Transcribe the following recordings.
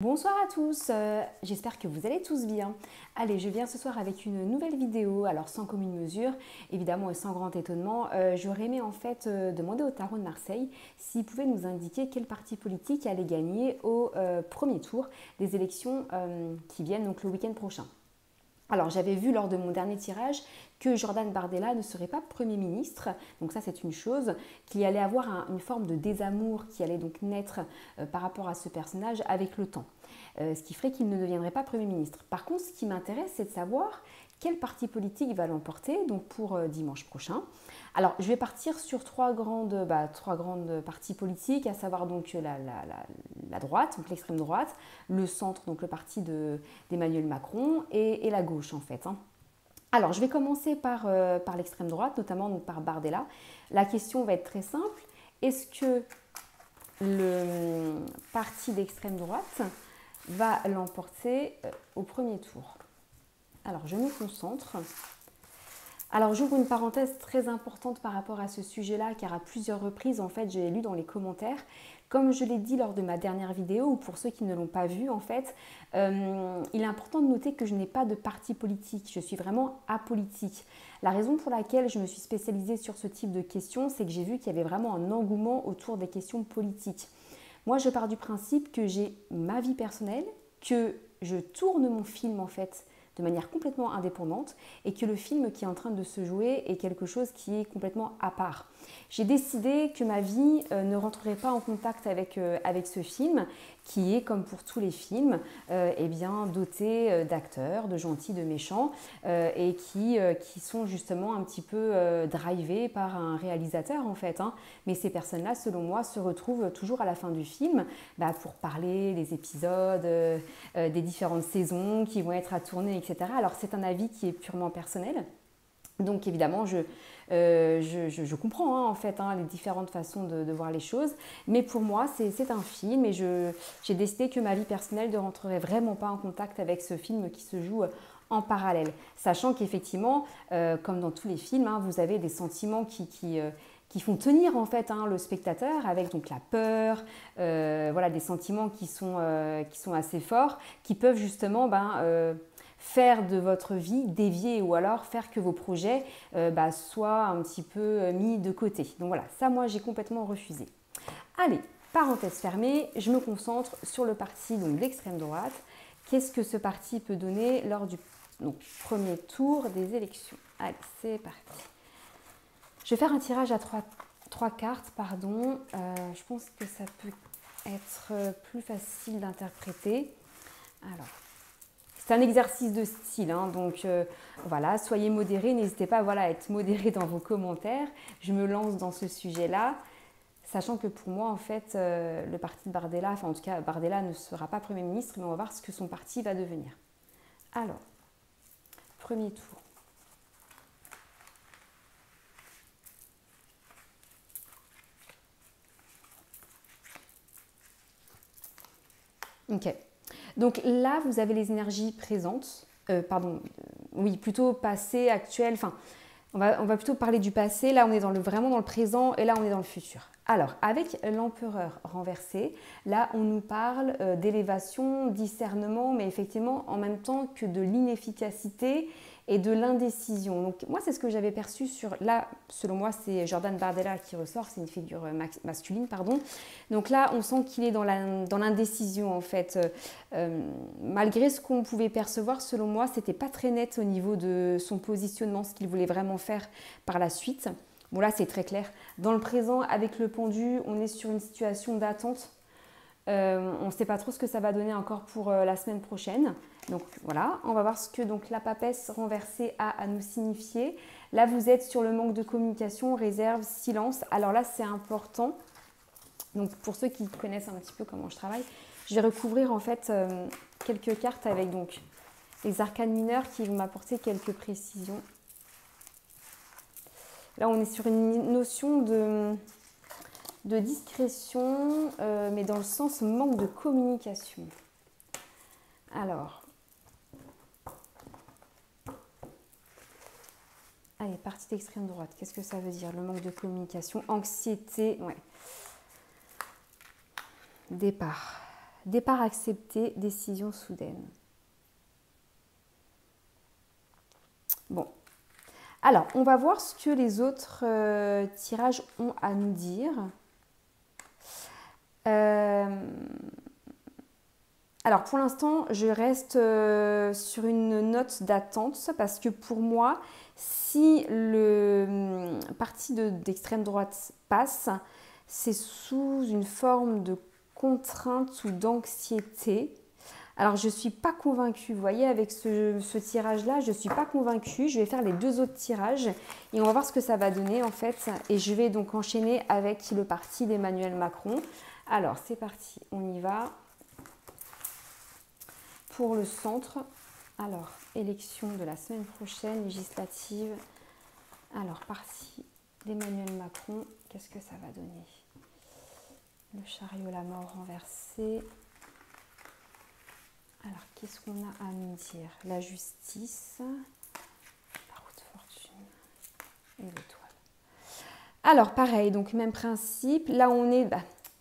Bonsoir à tous, j'espère que vous allez tous bien. Allez, je viens ce soir avec une nouvelle vidéo, alors sans commune mesure, évidemment et sans grand étonnement. J'aurais aimé en fait demander au Tarot de Marseille s'il pouvait nous indiquer quel parti politique allait gagner au premier tour des élections qui viennent donc le week-end prochain. Alors j'avais vu lors de mon dernier tirage que Jordan Bardella ne serait pas Premier ministre, donc ça c'est une chose, qu'il y allait avoir une forme de désamour qui allait donc naître par rapport à ce personnage avec le temps, ce qui ferait qu'il ne deviendrait pas Premier ministre. Par contre, ce qui m'intéresse, c'est de savoir quel parti politique va l'emporter donc pour dimanche prochain. Alors, je vais partir sur trois grandes partis politiques, à savoir donc la droite, donc l'extrême droite, le centre, donc le parti d'Emmanuel Macron, et la gauche en fait. Alors, je vais commencer par l'extrême droite, notamment donc par Bardella. La question va être très simple. Est-ce que le parti d'extrême droite va l'emporter au premier tour? Alors, je me concentre. Alors, j'ouvre une parenthèse très importante par rapport à ce sujet-là, car à plusieurs reprises, en fait, je l'ai lu dans les commentaires. Comme je l'ai dit lors de ma dernière vidéo, ou pour ceux qui ne l'ont pas vu, en fait, il est important de noter que je n'ai pas de parti politique. Je suis vraiment apolitique. La raison pour laquelle je me suis spécialisée sur ce type de questions, c'est que j'ai vu qu'il y avait vraiment un engouement autour des questions politiques. Moi, je pars du principe que j'ai ma vie personnelle, que je tourne mon film, en fait, de manière complètement indépendante et que le film qui est en train de se jouer est quelque chose qui est complètement à part. J'ai décidé que ma vie ne rentrerait pas en contact avec ce film qui est, comme pour tous les films, doté d'acteurs, de gentils, de méchants et qui sont justement un petit peu drivés par un réalisateur en fait. Mais ces personnes-là, selon moi, se retrouvent toujours à la fin du film pour parler des épisodes, des différentes saisons qui vont être à tourner, etc. Alors c'est un avis qui est purement personnel. Donc évidemment, je comprends en fait les différentes façons de voir les choses, mais pour moi c'est un film et j'ai décidé que ma vie personnelle ne rentrerait vraiment pas en contact avec ce film qui se joue en parallèle, sachant qu'effectivement, comme dans tous les films, vous avez des sentiments qui font tenir en fait le spectateur avec donc la peur, des sentiments qui sont assez forts, qui peuvent justement faire de votre vie dévier ou alors faire que vos projets soient un petit peu mis de côté. Donc voilà, ça moi j'ai complètement refusé. Allez, parenthèse fermée, je me concentre sur le parti d'extrême droite. Qu'est-ce que ce parti peut donner lors du premier tour des élections? Allez, c'est parti. Je vais faire un tirage à trois cartes, pardon. Je pense que ça peut être plus facile d'interpréter. Alors, c'est un exercice de style, donc voilà, soyez modérés, n'hésitez pas à être modérés dans vos commentaires. Je me lance dans ce sujet-là, sachant que pour moi, en fait, le parti de Bardella, en tout cas, Bardella ne sera pas Premier ministre, mais on va voir ce que son parti va devenir. Alors, premier tour. Ok. Donc là, vous avez les énergies présentes, plutôt passé, actuel, on va plutôt parler du passé, là on est vraiment dans le présent et là on est dans le futur. Alors, avec l'empereur renversé, là on nous parle d'élévation, discernement, mais effectivement en même temps que de l'inefficacité et de l'indécision. Donc moi c'est ce que j'avais perçu là selon moi c'est Jordan Bardella qui ressort, c'est une figure masculine, pardon. Donc là on sent qu'il est dans l'indécision en fait. Malgré ce qu'on pouvait percevoir, selon moi c'était pas très net au niveau de son positionnement, ce qu'il voulait vraiment faire par la suite. Bon là c'est très clair. Dans le présent avec le pendu, on est sur une situation d'attente. On ne sait pas trop ce que ça va donner encore pour la semaine prochaine. Donc voilà, on va voir ce que la papesse renversée a à nous signifier. Là, vous êtes sur le manque de communication, réserve, silence. Alors là, c'est important. Donc pour ceux qui connaissent un petit peu comment je travaille, je vais recouvrir en fait quelques cartes avec donc les arcanes mineurs qui vont m'apporter quelques précisions. Là, on est sur une notion de discrétion, mais dans le sens manque de communication. Alors, allez, partie d'extrême droite, qu'est-ce que ça veut dire? Le manque de communication, anxiété, ouais. Départ. Départ accepté, décision soudaine. Bon. Alors, on va voir ce que les autres tirages ont à nous dire. Alors, pour l'instant, je reste sur une note d'attente parce que pour moi, si le parti d'extrême droite passe, c'est sous une forme de contrainte ou d'anxiété. Alors, je ne suis pas convaincue. Vous voyez, avec ce tirage-là, je ne suis pas convaincue. Je vais faire les deux autres tirages et on va voir ce que ça va donner en fait. Et je vais donc enchaîner avec le parti d'Emmanuel Macron. Alors, c'est parti. On y va. Pour le centre, alors, élection de la semaine prochaine, législative. Alors, parti d'Emmanuel Macron, qu'est-ce que ça va donner? Le chariot, la mort renversée. Alors, qu'est-ce qu'on a à nous dire? La justice, la roue de fortune et l'étoile. Alors, pareil, donc même principe. Là, on est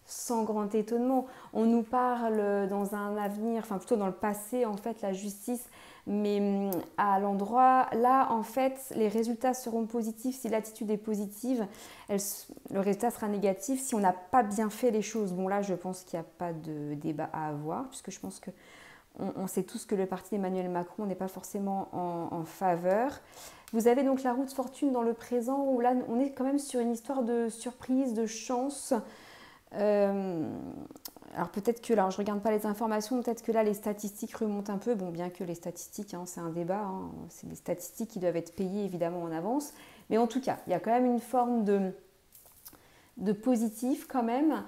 sans grand étonnement. On nous parle dans un avenir, enfin plutôt dans le passé, en fait, la justice. Mais à l'endroit, là, en fait, les résultats seront positifs si l'attitude est positive. Le résultat sera négatif si on n'a pas bien fait les choses. Bon, là, je pense qu'il n'y a pas de débat à avoir, puisque je pense que on sait tous que le parti d'Emmanuel Macron n'est pas forcément en faveur. Vous avez donc la roue de fortune dans le présent, où là, on est quand même sur une histoire de surprise, de chance. Alors peut-être que, alors je ne regarde pas les informations, peut-être que là les statistiques remontent un peu, bon bien que les statistiques, c'est un débat, c'est des statistiques qui doivent être payées évidemment en avance, mais en tout cas, il y a quand même une forme de positif quand même.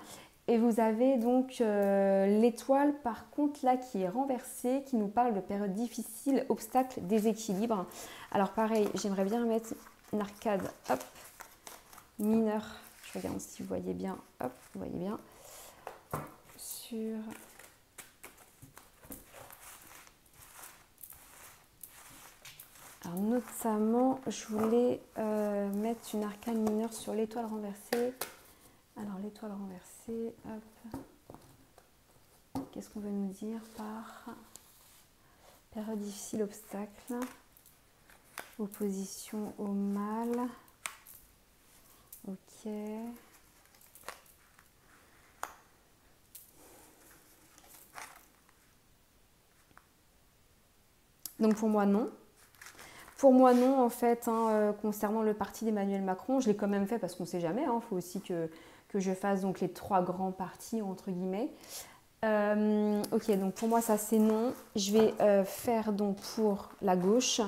Et vous avez donc l'étoile par contre là qui est renversée, qui nous parle de périodes difficiles, obstacles, déséquilibres. Alors pareil, j'aimerais bien mettre une arcade, hop, mineure. Je regarde si vous voyez bien, hop, vous voyez bien, sur alors notamment, je voulais mettre une arcane mineure sur l'étoile renversée. Alors l'étoile renversée, hop, qu'est-ce qu'on veut nous dire par période difficile, obstacle, opposition au mal, ok. Donc pour moi non. Pour moi non en fait, concernant le parti d'Emmanuel Macron, je l'ai quand même fait parce qu'on ne sait jamais, il faut aussi que je fasse donc les trois grands partis entre guillemets. Ok, donc pour moi ça c'est non. Je vais faire donc pour la gauche.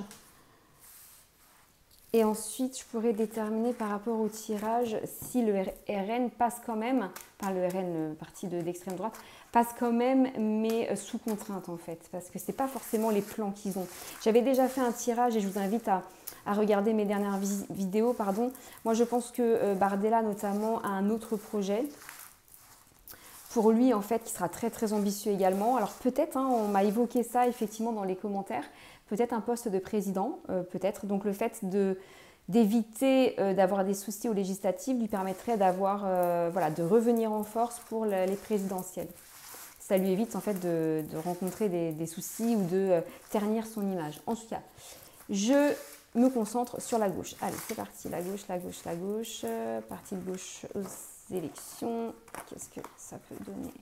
Et ensuite, je pourrais déterminer par rapport au tirage si le RN passe quand même, enfin le RN, le parti d'extrême droite, passe quand même, mais sous contrainte en fait, parce que ce n'est pas forcément les plans qu'ils ont. J'avais déjà fait un tirage et je vous invite à regarder mes dernières vidéos. Pardon. Moi, je pense que Bardella notamment a un autre projet. Pour lui, en fait, qui sera très très ambitieux également. Alors peut-être, on m'a évoqué ça effectivement dans les commentaires, peut-être un poste de président, peut-être. Donc le fait d'éviter d'avoir des soucis aux législatives lui permettrait d'avoir, de revenir en force pour les présidentielles. Ça lui évite en fait de rencontrer des soucis ou de ternir son image. En tout cas, je me concentre sur la gauche. Allez, c'est parti, la gauche, la gauche, la gauche, parti de gauche aux élections. Qu'est-ce que ça peut donner ?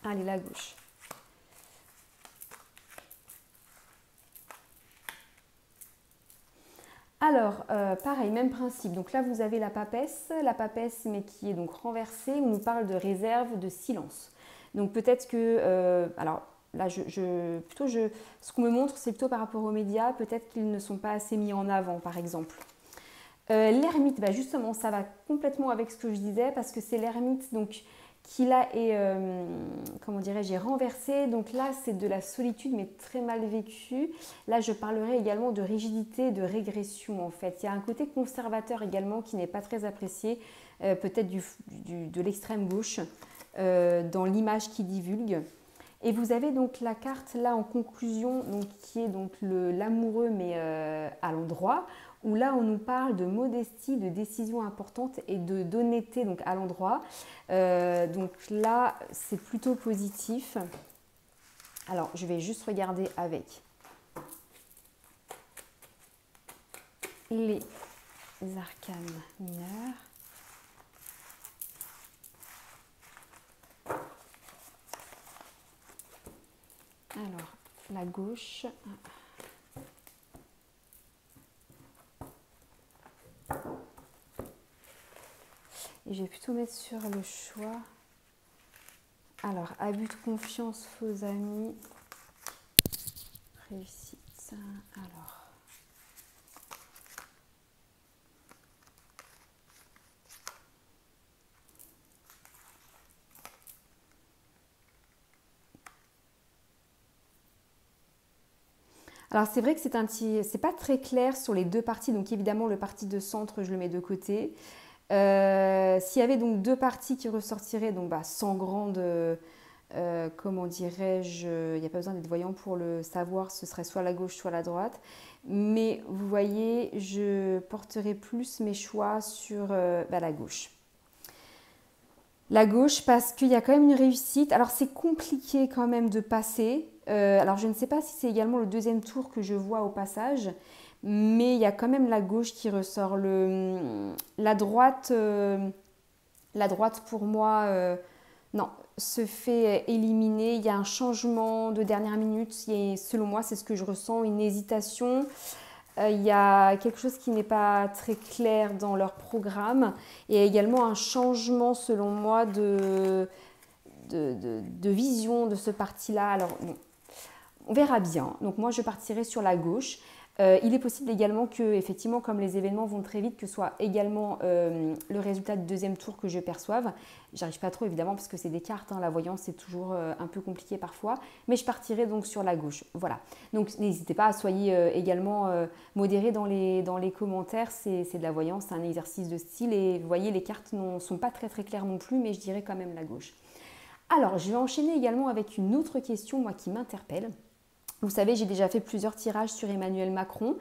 Allez, la gauche. Alors, pareil, même principe. Donc là, vous avez la papesse, mais qui est donc renversée. On nous parle de réserve, de silence. Donc peut-être que, alors là, ce qu'on me montre, c'est plutôt par rapport aux médias. Peut-être qu'ils ne sont pas assez mis en avant, par exemple. L'ermite, justement, ça va complètement avec ce que je disais, parce que c'est l'ermite donc qui là est, comment dirais-je, est renversé. Donc là, c'est de la solitude, mais très mal vécue. Là, je parlerai également de rigidité, de régression, en fait. Il y a un côté conservateur également qui n'est pas très apprécié, peut-être de l'extrême gauche, dans l'image qu'il divulgue. Et vous avez donc la carte là en conclusion, donc, qui est donc l'amoureux mais à l'endroit, où là on nous parle de modestie, de décision importante et d'honnêteté donc à l'endroit. Donc là c'est plutôt positif. Alors je vais juste regarder avec les arcanes mineurs. Alors, la gauche. Et je vais plutôt mettre sur le choix. Alors, abus de confiance, faux amis, réussite. Alors. Alors c'est vrai que c'est pas très clair sur les deux parties, donc évidemment le parti de centre je le mets de côté. S'il y avait donc deux parties qui ressortiraient, donc sans grande, comment dirais-je, il n'y a pas besoin d'être voyant pour le savoir, ce serait soit la gauche soit la droite. Mais vous voyez, je porterai plus mes choix sur la gauche. La gauche parce qu'il y a quand même une réussite. Alors c'est compliqué quand même de passer. Alors je ne sais pas si c'est également le deuxième tour que je vois au passage, mais il y a quand même la gauche qui ressort. La droite pour moi, non, se fait éliminer. Il y a un changement de dernière minute. Selon moi, c'est ce que je ressens, une hésitation. Il y a quelque chose qui n'est pas très clair dans leur programme et également un changement selon moi de vision de ce parti-là. Alors bon, on verra bien. Donc moi je partirai sur la gauche. Il est possible également que, effectivement, comme les événements vont très vite, que ce soit également le résultat du deuxième tour que je perçoive. J'arrive pas trop évidemment parce que c'est des cartes, hein, la voyance c'est toujours un peu compliqué parfois, mais je partirai donc sur la gauche. Voilà. Donc n'hésitez pas, soyez également modérés dans les commentaires, c'est de la voyance, c'est un exercice de style et vous voyez les cartes ne sont pas très claires non plus, mais je dirais quand même la gauche. Alors je vais enchaîner également avec une autre question moi qui m'interpelle. Vous savez, j'ai déjà fait plusieurs tirages sur Emmanuel Macron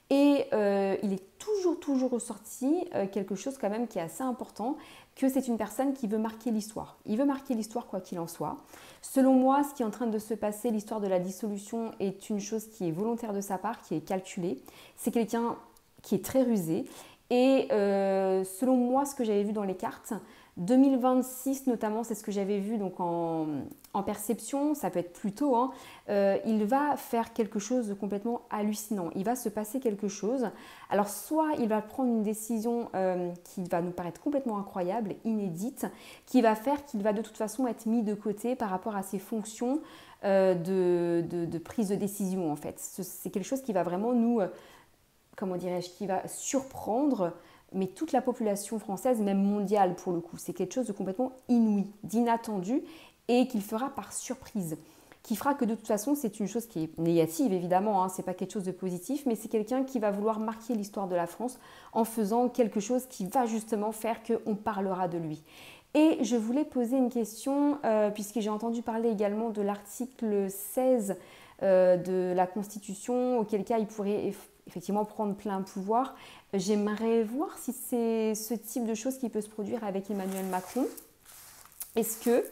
et il est toujours ressorti quelque chose quand même qui est assez important, que c'est une personne qui veut marquer l'histoire. Il veut marquer l'histoire quoi qu'il en soit. Selon moi, ce qui est en train de se passer, l'histoire de la dissolution est une chose qui est volontaire de sa part, qui est calculée. C'est quelqu'un qui est très rusé et selon moi, ce que j'avais vu dans les cartes, 2026 notamment, c'est ce que j'avais vu donc en perception, ça peut être plus tôt, hein, il va faire quelque chose de complètement hallucinant. Il va se passer quelque chose. Alors soit il va prendre une décision qui va nous paraître complètement incroyable, inédite, qui va faire qu'il va de toute façon être mis de côté par rapport à ses fonctions de prise de décision en fait. C'est quelque chose qui va vraiment nous, comment dirais-je, qui va surprendre mais toute la population française, même mondiale pour le coup. C'est quelque chose de complètement inouï, d'inattendu et qu'il fera par surprise. Qui fera que de toute façon, c'est une chose qui est négative évidemment, hein, c'est pas quelque chose de positif, mais c'est quelqu'un qui va vouloir marquer l'histoire de la France en faisant quelque chose qui va justement faire qu'on parlera de lui. Et je voulais poser une question, puisque j'ai entendu parler également de l'article 16 de la Constitution, auquel cas il pourrait effectivement prendre plein pouvoir. J'aimerais voir si c'est ce type de choses qui peut se produire avec Emmanuel Macron. Est-ce que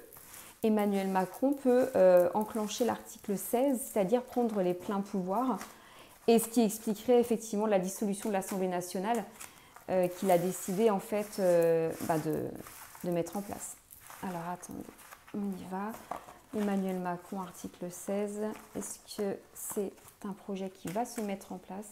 Emmanuel Macron peut enclencher l'article 16, c'est-à-dire prendre les pleins pouvoirs, et ce qui expliquerait effectivement la dissolution de l'Assemblée nationale qu'il a décidé en fait de mettre en place. Alors attendez, on y va. Emmanuel Macron, article 16. Est-ce que c'est un projet qui va se mettre en place ?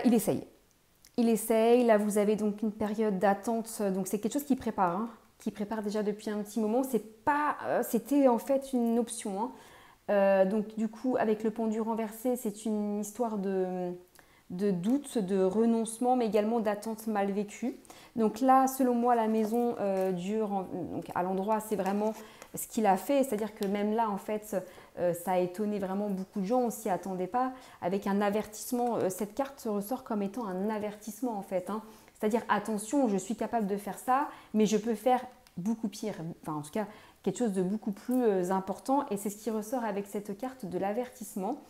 Il essaye. Il essaye. Là, vous avez donc une période d'attente. Donc, c'est quelque chose qu'il prépare, hein, qui prépare déjà depuis un petit moment. C'était en fait une option. Hein. Donc, du coup, avec le pendu renversé, c'est une histoire de doute, de renoncement, mais également d'attente mal vécue. Donc là, selon moi, la maison dure. Donc, à l'endroit, c'est vraiment ce qu'il a fait. C'est-à-dire que même là, en fait, ça a étonné vraiment beaucoup de gens, on ne s'y attendait pas. Avec un avertissement, cette carte se ressort comme étant un avertissement en fait. Hein. C'est-à-dire attention, je suis capable de faire ça, mais je peux faire beaucoup pire. Enfin, en tout cas, quelque chose de beaucoup plus important. Et c'est ce qui ressort avec cette carte de l'avertissement.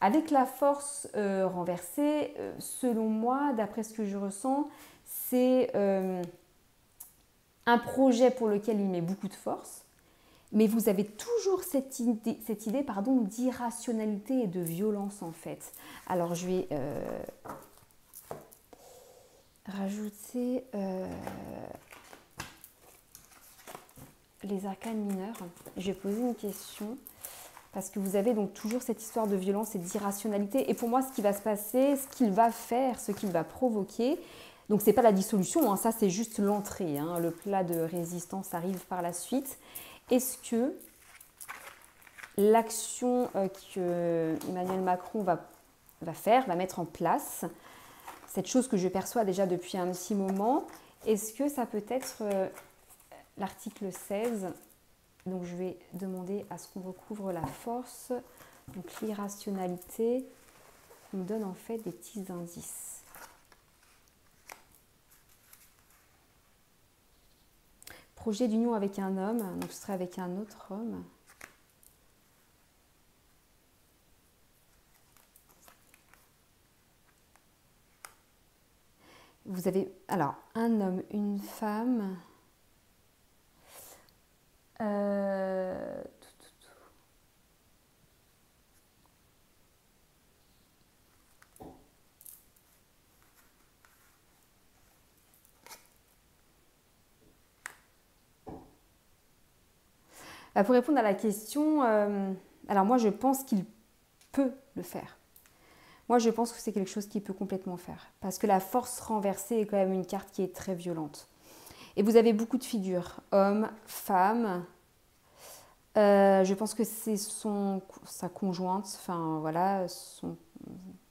Avec la force renversée, selon moi, d'après ce que je ressens, c'est un projet pour lequel il met beaucoup de force, mais vous avez toujours cette idée d'irrationalité et de violence en fait. Alors je vais rajouter les arcanes mineures. Je vais poser une question. Parce que vous avez donc toujours cette histoire de violence et d'irrationalité. Et pour moi, ce qui va se passer, ce qu'il va faire, ce qu'il va provoquer, donc ce n'est pas la dissolution, hein, ça c'est juste l'entrée. Hein, le plat de résistance arrive par la suite. Est-ce que l'action que Emmanuel Macron va mettre en place, cette chose que je perçois déjà depuis un petit moment, est-ce que ça peut être l'article 16 ? Donc je vais demander à ce qu'on recouvre la force, donc l'irrationalité, on me donne en fait des petits indices. Projet d'union avec un homme, donc ce serait avec un autre homme. Vous avez alors un homme, une femme. Pour répondre à la question, alors moi je pense qu'il peut le faire. Moi je pense que c'est quelque chose qu'il peut complètement faire. Parce que la force renversée est quand même une carte qui est très violente. Et vous avez beaucoup de figures, hommes, femmes. Je pense que c'est sa conjointe, enfin voilà,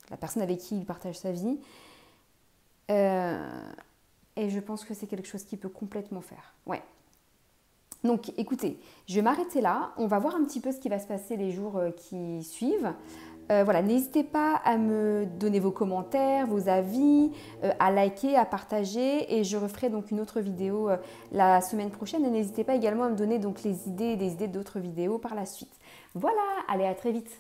la personne avec qui il partage sa vie. Et je pense que c'est quelque chose qu'il peut complètement faire. Ouais. Donc écoutez, je vais m'arrêter là. On va voir un petit peu ce qui va se passer les jours qui suivent. Voilà, n'hésitez pas à me donner vos commentaires, vos avis, à liker, à partager et je referai donc une autre vidéo la semaine prochaine et n'hésitez pas également à me donner donc des idées d'autres vidéos par la suite. Voilà, allez à très vite.